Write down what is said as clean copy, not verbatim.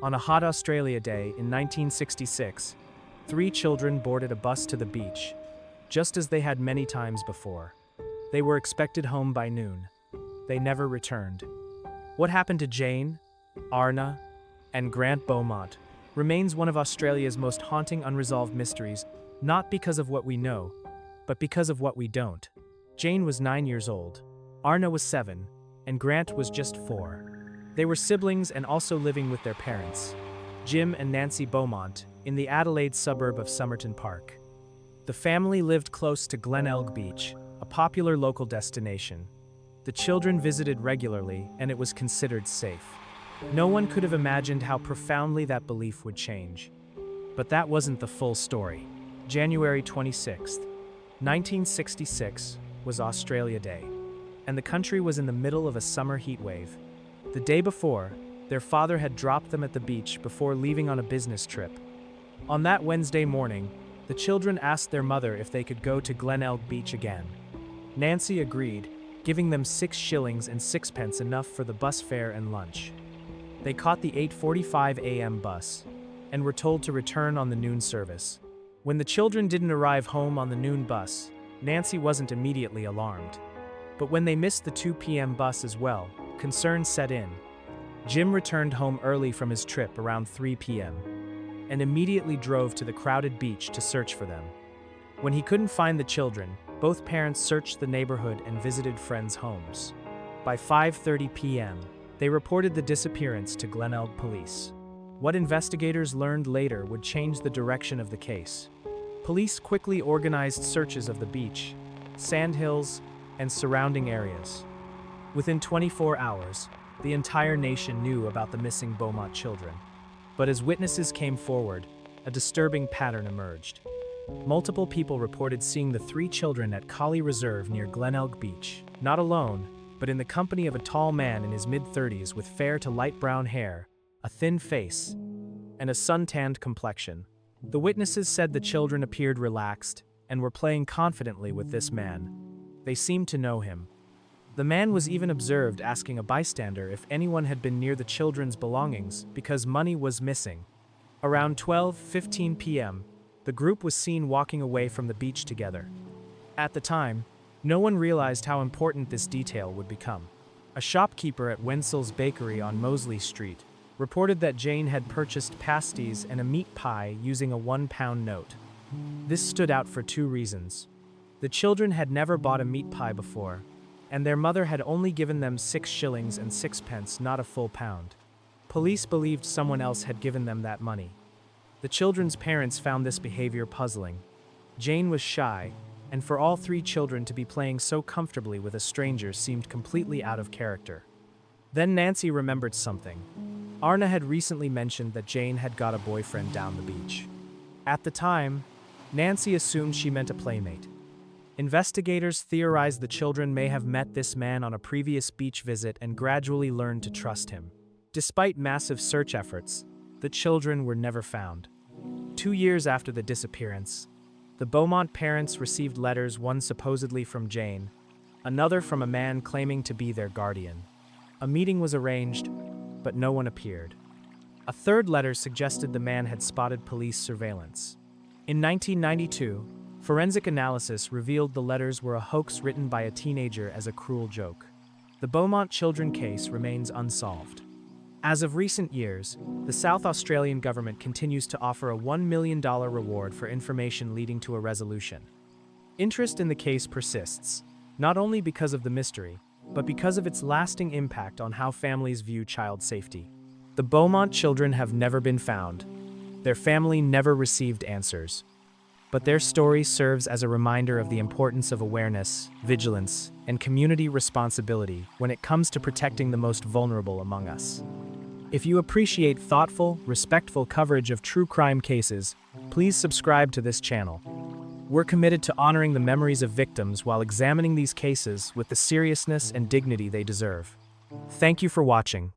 On a hot Australia day in 1966, three children boarded a bus to the beach, just as they had many times before. They were expected home by noon. They never returned. What happened to Jane, Arnna, and Grant Beaumont remains one of Australia's most haunting unresolved mysteries, not because of what we know, but because of what we don't. Jane was 9 years old, Arnna was 7, and Grant was just 4. They were siblings and also living with their parents, Jim and Nancy Beaumont, in the Adelaide suburb of Somerton Park. The family lived close to Glenelg Beach, a popular local destination. The children visited regularly, and it was considered safe. No one could have imagined how profoundly that belief would change. But that wasn't the full story. January 26, 1966, was Australia Day, and the country was in the middle of a summer heat wave. The day before, their father had dropped them at the beach before leaving on a business trip. On that Wednesday morning, the children asked their mother if they could go to Glenelg Beach again. Nancy agreed, giving them 6 shillings and 6 pence, enough for the bus fare and lunch. They caught the 8:45 a.m. bus and were told to return on the noon service. When the children didn't arrive home on the noon bus, Nancy wasn't immediately alarmed. But when they missed the 2 p.m. bus as well, concern set in. Jim returned home early from his trip around 3 p.m. and immediately drove to the crowded beach to search for them. When he couldn't find the children, both parents searched the neighborhood and visited friends' homes. By 5:30 p.m., they reported the disappearance to Glenelg police. What investigators learned later would change the direction of the case. Police quickly organized searches of the beach, sandhills, and surrounding areas. Within 24 hours, the entire nation knew about the missing Beaumont children. But as witnesses came forward, a disturbing pattern emerged. Multiple people reported seeing the 3 children at Collie Reserve near Glenelg Beach, not alone, but in the company of a tall man in his mid-30s with fair to light brown hair, a thin face, and a sun-tanned complexion. The witnesses said the children appeared relaxed and were playing confidently with this man. They seemed to know him. The man was even observed asking a bystander if anyone had been near the children's belongings because money was missing. Around 12:15 p.m., the group was seen walking away from the beach together. At the time, no one realized how important this detail would become. A shopkeeper at Wenzel's Bakery on Mosley Street reported that Jane had purchased pasties and a meat pie using a 1-pound note. This stood out for 2 reasons. The children had never bought a meat pie before, and their mother had only given them 6 shillings and 6 pence, not a full pound. Police believed someone else had given them that money. The children's parents found this behavior puzzling. Jane was shy, and for all 3 children to be playing so comfortably with a stranger seemed completely out of character. Then Nancy remembered something. Arnna had recently mentioned that Jane had got a boyfriend down the beach. At the time, Nancy assumed she meant a playmate. Investigators theorized the children may have met this man on a previous beach visit and gradually learned to trust him. Despite massive search efforts, the children were never found. 2 years after the disappearance, the Beaumont parents received letters, one supposedly from Jane, another from a man claiming to be their guardian. A meeting was arranged, but no one appeared. A third letter suggested the man had spotted police surveillance. In 1992, forensic analysis revealed the letters were a hoax written by a teenager as a cruel joke. The Beaumont children case remains unsolved. As of recent years, the South Australian government continues to offer a $1 million reward for information leading to a resolution. Interest in the case persists, not only because of the mystery, but because of its lasting impact on how families view child safety. The Beaumont children have never been found. Their family never received answers. But their story serves as a reminder of the importance of awareness, vigilance, and community responsibility when it comes to protecting the most vulnerable among us. If you appreciate thoughtful, respectful coverage of true crime cases, please subscribe to this channel. We're committed to honoring the memories of victims while examining these cases with the seriousness and dignity they deserve. Thank you for watching.